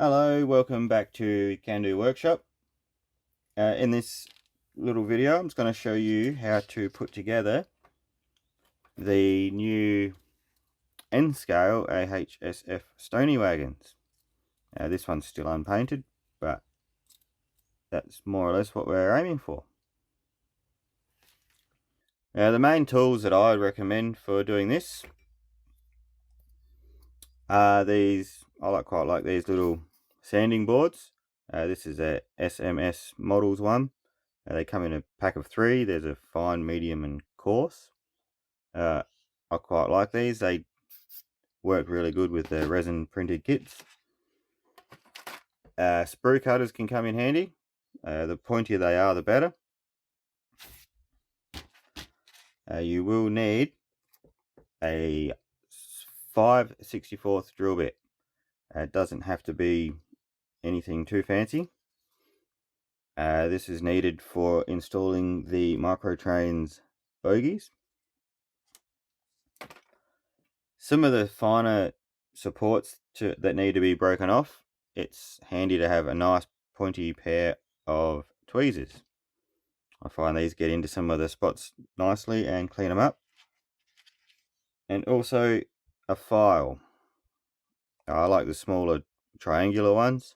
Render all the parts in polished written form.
Hello, welcome back to Kandu Workshop. In this little video, I'm just going to show you how to put together the new N-scale AHSF Stony wagons. This one's still unpainted, but that's more or less what we're aiming for. The main tools that I would recommend for doing this are these. I quite like these little sanding boards. This is a SMS Models one. They come in a pack of 3. There's a fine, medium and coarse. I quite like these. They work really good with the resin printed kits. Sprue cutters can come in handy. The pointier they are, the better. You will need a 5/64 drill bit. It doesn't have to be anything too fancy. This is needed for installing the microtrains bogies. Some of the finer supports that need to be broken off, it's handy to have a nice pointy pair of tweezers. I find these get into some of the spots nicely and clean them up. And also a file. I like the smaller triangular ones.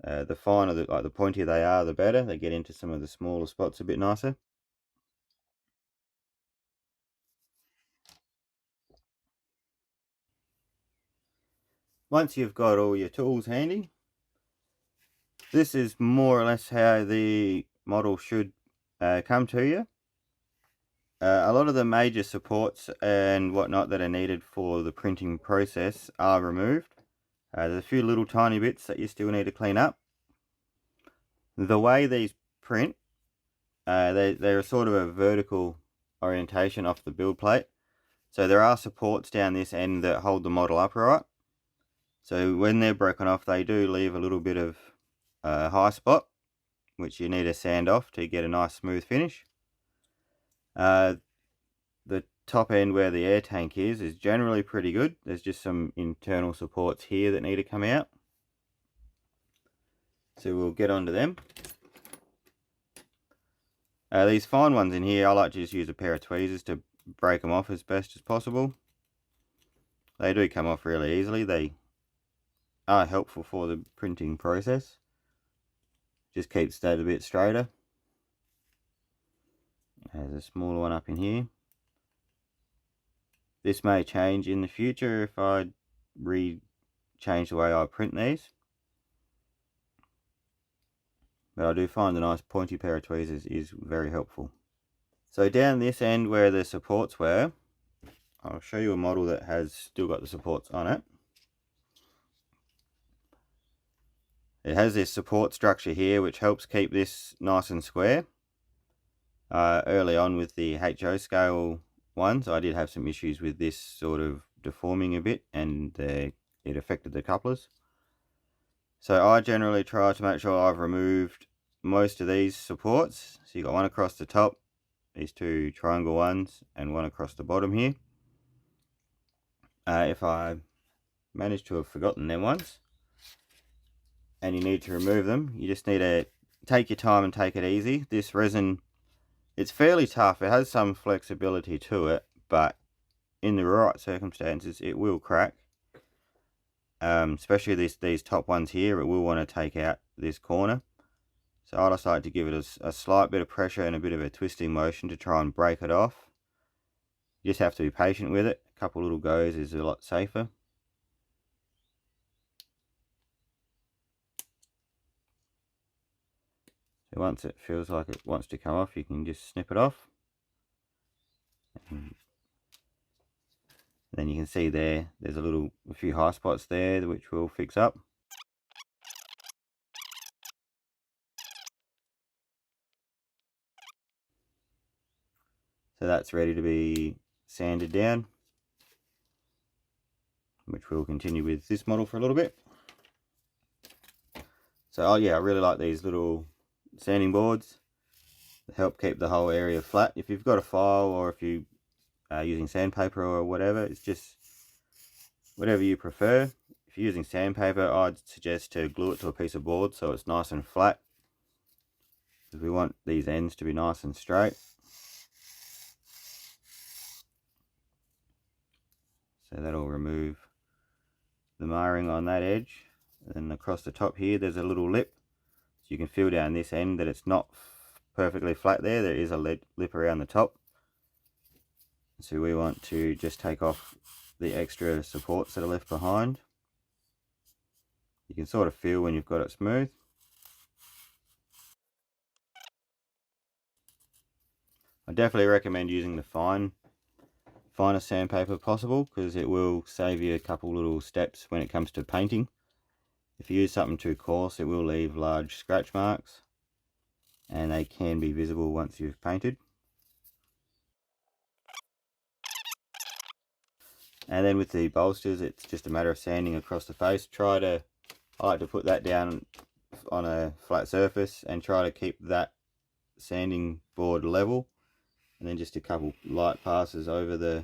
The finer, the pointier they are, the better. They get into some of the smaller spots a bit nicer. Once you've got all your tools handy, this is more or less how the model should come to you. A lot of the major supports and whatnot that are needed for the printing process are removed. There's a few little tiny bits that you still need to clean up. The way these print, they're sort of a vertical orientation off the build plate. So there are supports down this end that hold the model upright. So when they're broken off, they do leave a little bit of high spot, which you need to sand off to get a nice smooth finish. The top end where the air tank is generally pretty good. There's just some internal supports here that need to come out. So we'll get onto them. These fine ones in here, I like to just use a pair of tweezers to break them off as best as possible. They do come off really easily. They are helpful for the printing process. Just keeps that a bit straighter. There's a smaller one up in here. This may change in the future if I change the way I print these. But I do find a nice pointy pair of tweezers is very helpful. So down this end where the supports were, I'll show you a model that has still got the supports on it. It has this support structure here which helps keep this nice and square. Early on with the HO scale ones, I did have some issues with this sort of deforming a bit, and it affected the couplers. So I generally try to make sure I've removed most of these supports. So you got one across the top, these 2 triangle ones, and one across the bottom here. If I manage to have forgotten them ones and you need to remove them, you just need to take your time and take it easy. This resin, it's fairly tough. It has some flexibility to it, but in the right circumstances it will crack. Especially these top ones here, it will want to take out this corner. So I just like to give it a slight bit of pressure and a bit of a twisting motion to try and break it off. You just have to be patient with it. A couple little goes is a lot safer. So once it feels like it wants to come off, you can just snip it off. And then you can see there's a few high spots there which we'll fix up. So that's ready to be sanded down, which we'll continue with this model for a little bit. So yeah, I really like these little sanding boards. They help keep the whole area flat. If you've got a file, or if you are using sandpaper or whatever, it's just whatever you prefer. if you're using sandpaper, I'd suggest to glue it to a piece of board so it's nice and flat, because we want these ends to be nice and straight. So that'll remove the marring on that edge. And then across the top here there's a little lip, so you can feel down this end that it's not perfectly flat there. There is a lip around the top. So we want to just take off the extra supports that are left behind. You can sort of feel when you've got it smooth. I definitely recommend using the finest sandpaper possible, because it will save you a couple little steps when it comes to painting. If you use something too coarse, it will leave large scratch marks, and they can be visible once you've painted. And then with the bolsters, it's just a matter of sanding across the face. I like to put that down on a flat surface and try to keep that sanding board level, and then just a couple light passes over the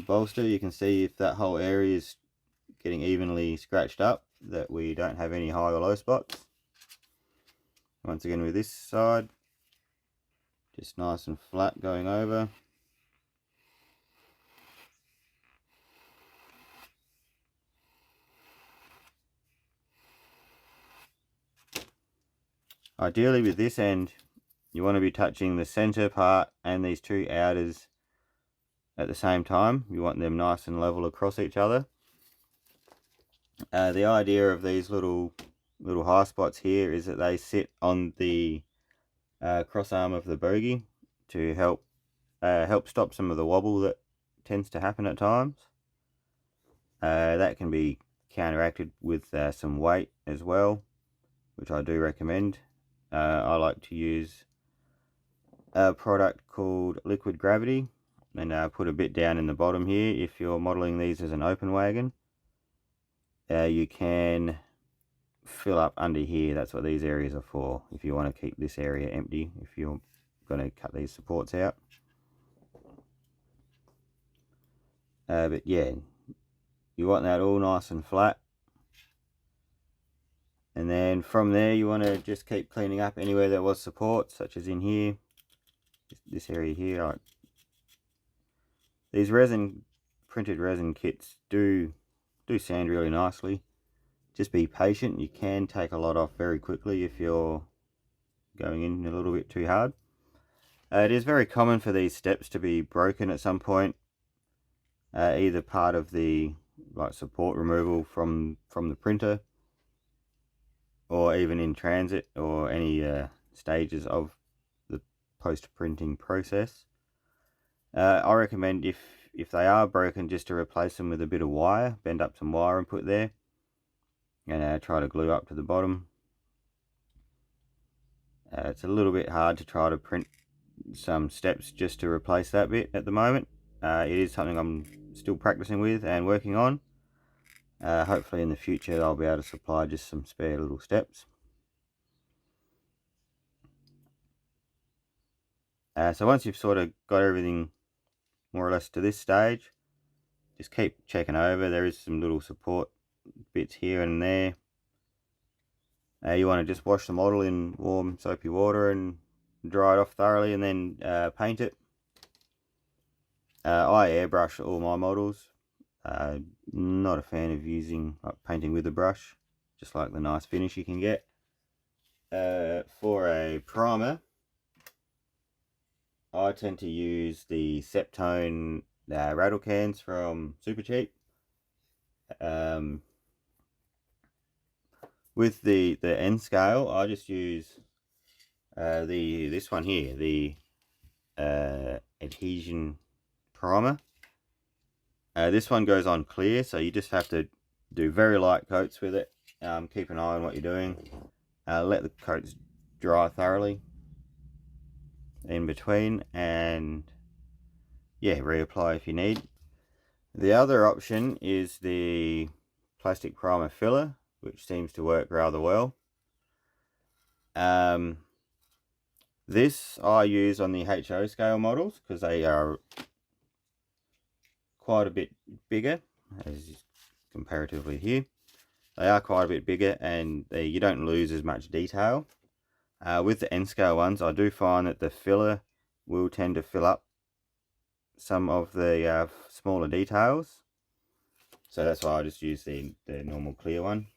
bolster. You can see if that whole area is getting evenly scratched up, that we don't have any high or low spots. Once again with this side, just nice and flat going over. Ideally with this end, you want to be touching the center part and these two outers at the same time. You want them nice and level across each other. The idea of these little high spots here is that they sit on the cross arm of the bogey to help stop some of the wobble that tends to happen at times. That can be counteracted with some weight as well, which I do recommend. I like to use a product called Liquid Gravity, and put a bit down in the bottom here. If you're modeling these as an open wagon, you can fill up under here. That's what these areas are for, if you want to keep this area empty, if you're going to cut these supports out. But yeah, you want that all nice and flat. And then from there you want to just keep cleaning up anywhere there was support, such as in here, this area here. These printed resin kits do sand really nicely. Just be patient. You can take a lot off very quickly if you're going in a little bit too hard. It is very common for these steps to be broken at some point, either part of the support removal from the printer, or even in transit, or any stages of the post-printing process. I recommend if they are broken, just to replace them with a bit of wire. Bend up some wire and put there, and try to glue up to the bottom. It's a little bit hard to try to print some steps just to replace that bit at the moment. It is something I'm still practicing with and working on. Hopefully in the future I'll be able to supply just some spare little steps. So once you've sort of got everything more or less to this stage, just keep checking over. There is some little support bits here and there. You want to just wash the model in warm soapy water and dry it off thoroughly, and then paint it. I airbrush all my models. Not a fan of painting with a brush. Just like the nice finish you can get. For a primer, I tend to use the Septone rattle cans from Super Cheap. With the end scale, I just use this one here, the adhesion primer. This one goes on clear, so you just have to do very light coats with it. Keep an eye on what you're doing. Let the coats dry thoroughly in between, and yeah, reapply if you need. The other option is the plastic primer filler, which seems to work rather well. This I use on the HO scale models because they are quite a bit bigger, as you comparatively here. They are quite a bit bigger, and you don't lose as much detail. With the N scale ones, I do find that the filler will tend to fill up some of the smaller details. So that's why I just use the normal clear one.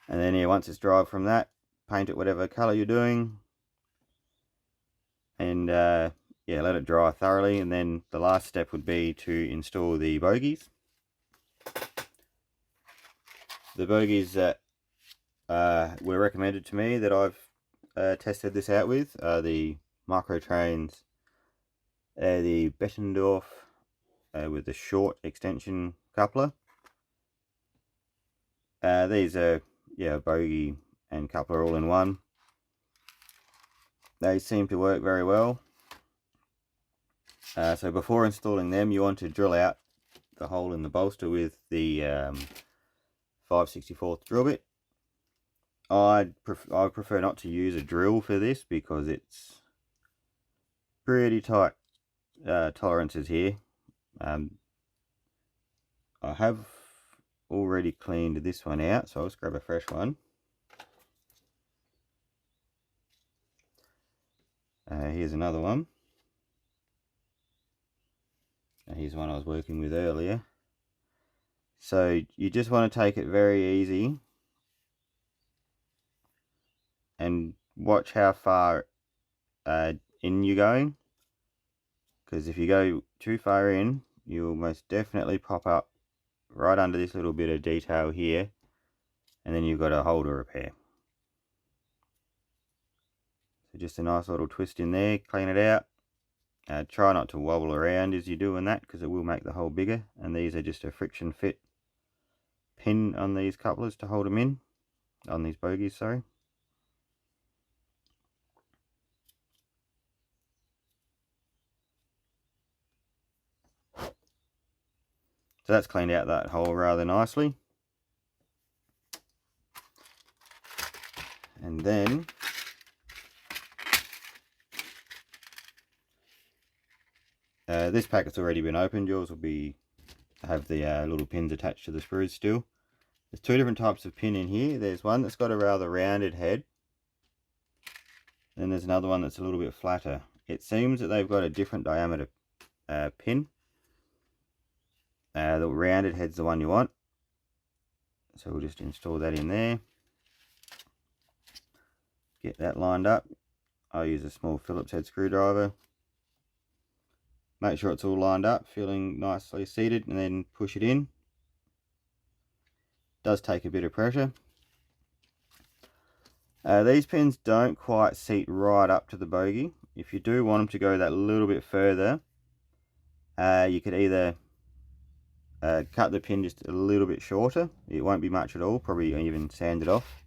And then once it's dry from that, paint it whatever colour you're doing. And yeah, let it dry thoroughly. And then the last step would be to install the bogeys. The bogeys that were recommended to me that I've tested this out with are the Microtrains, the Bettendorf with the short extension coupler. These are bogey and coupler all in one. They seem to work very well. So before installing them, you want to drill out the hole in the bolster with the 5/64 drill bit. I prefer not to use a drill for this because it's pretty tight tolerances here. I have already cleaned this one out, so I'll just grab a fresh one. Here's another one. Here's one I was working with earlier. So you just want to take it very easy and watch how far in you're going, because if you go too far in, you'll most definitely pop up right under this little bit of detail here, and then you've got a hole to repair. So just a nice little twist in there, clean it out. Try not to wobble around as you're doing that, because it will make the hole bigger. And these are just a friction fit pin on these couplers to hold them in, on these bogeys, sorry. So that's cleaned out that hole rather nicely. And then this packet's already been opened. Yours will have the little pins attached to the screws still. There's two different types of pin in here. There's one that's got a rather rounded head. Then there's another one that's a little bit flatter. It seems that they've got a different diameter pin. The rounded head's the one you want. So we'll just install that in there. Get that lined up. I'll use a small Phillips head screwdriver. Make sure it's all lined up, feeling nicely seated, and then push it in. Does take a bit of pressure. These pins don't quite seat right up to the bogey. If you do want them to go that little bit further, you could either cut the pin just a little bit shorter. It won't be much at all, probably even sand it off.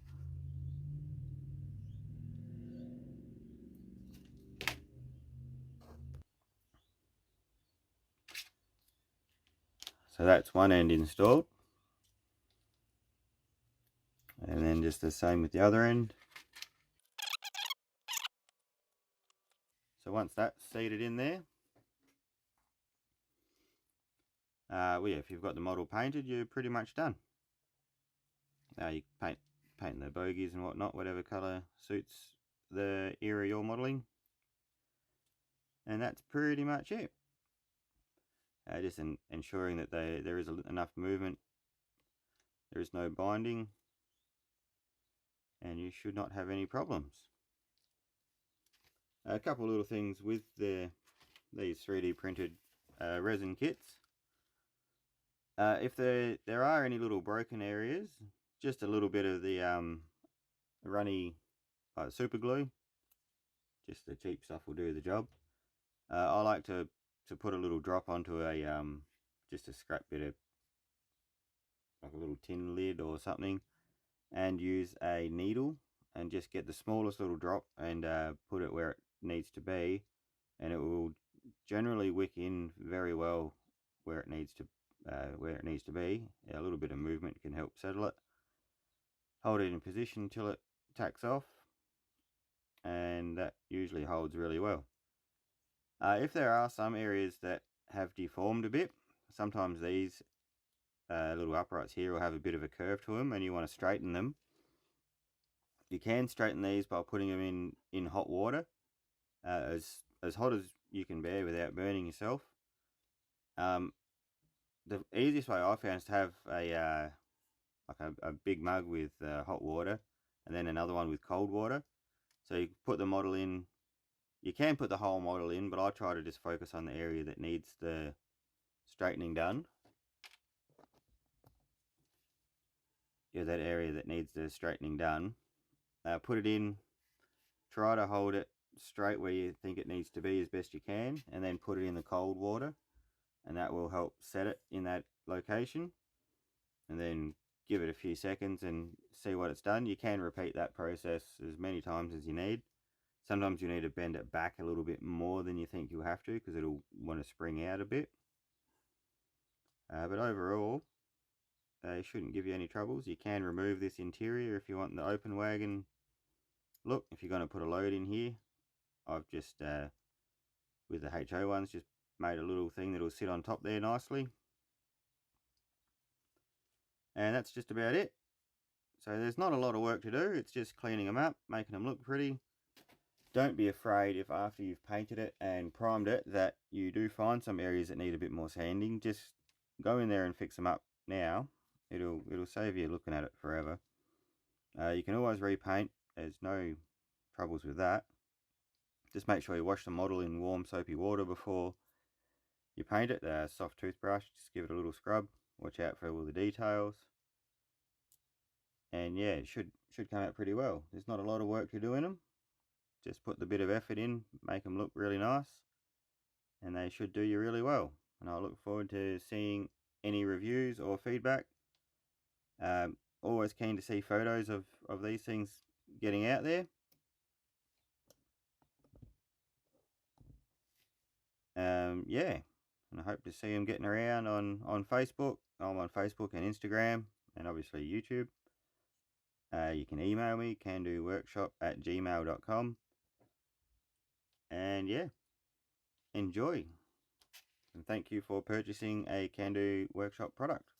So that's one end installed. And then just the same with the other end. So once that's seated in there, well, yeah, if you've got the model painted, you're pretty much done. You paint the bogeys and whatnot, whatever colour suits the area you're modelling. And that's pretty much it. Just ensuring that there is enough movement, there is no binding, and you should not have any problems. A couple of little things with these 3D printed resin kits. If there are any little broken areas, just a little bit of the runny super glue, just the cheap stuff will do the job. I like to put a little drop onto a just a scrap bit of, like a little tin lid or something, and use a needle and just get the smallest little drop and put it where it needs to be, and it will generally wick in very well where it needs to be. A little bit of movement can help settle it. Hold it in position till it tacks off, and that usually holds really well. If there are some areas that have deformed a bit, sometimes these little uprights here will have a bit of a curve to them and you want to straighten them. You can straighten these by putting them in hot water, as hot as you can bear without burning yourself. The easiest way I found is to have a big mug with hot water and then another one with cold water. So you put the model in. You can put the whole model in, but I try to just focus on the area that needs the straightening done. Yeah, that area that needs the straightening done. Put it in, try to hold it straight where you think it needs to be as best you can, and then put it in the cold water, and that will help set it in that location. And then give it a few seconds and see what it's done. You can repeat that process as many times as you need. Sometimes you need to bend it back a little bit more than you think you'll have to, because it'll want to spring out a bit. But overall, they shouldn't give you any troubles. You can remove this interior if you want the open wagon look. If you're going to put a load in here, I've just, with the HO ones, just made a little thing that'll sit on top there nicely. And that's just about it. So there's not a lot of work to do. It's just cleaning them up, making them look pretty. Don't be afraid if after you've painted it and primed it that you do find some areas that need a bit more sanding. Just go in there and fix them up now. It'll save you looking at it forever. You can always repaint. There's no troubles with that. Just make sure you wash the model in warm soapy water before you paint it. Soft toothbrush, just give it a little scrub. Watch out for all the details. And yeah, it should come out pretty well. There's not a lot of work to do in them. Just put the bit of effort in, make them look really nice, and they should do you really well. And I look forward to seeing any reviews or feedback. Always keen to see photos of these things getting out there. Yeah, and I hope to see them getting around on Facebook. I'm on Facebook and Instagram, and obviously YouTube. You can email me, kanduworkshop@gmail.com. And yeah, enjoy. And thank you for purchasing a Kandu Workshop product.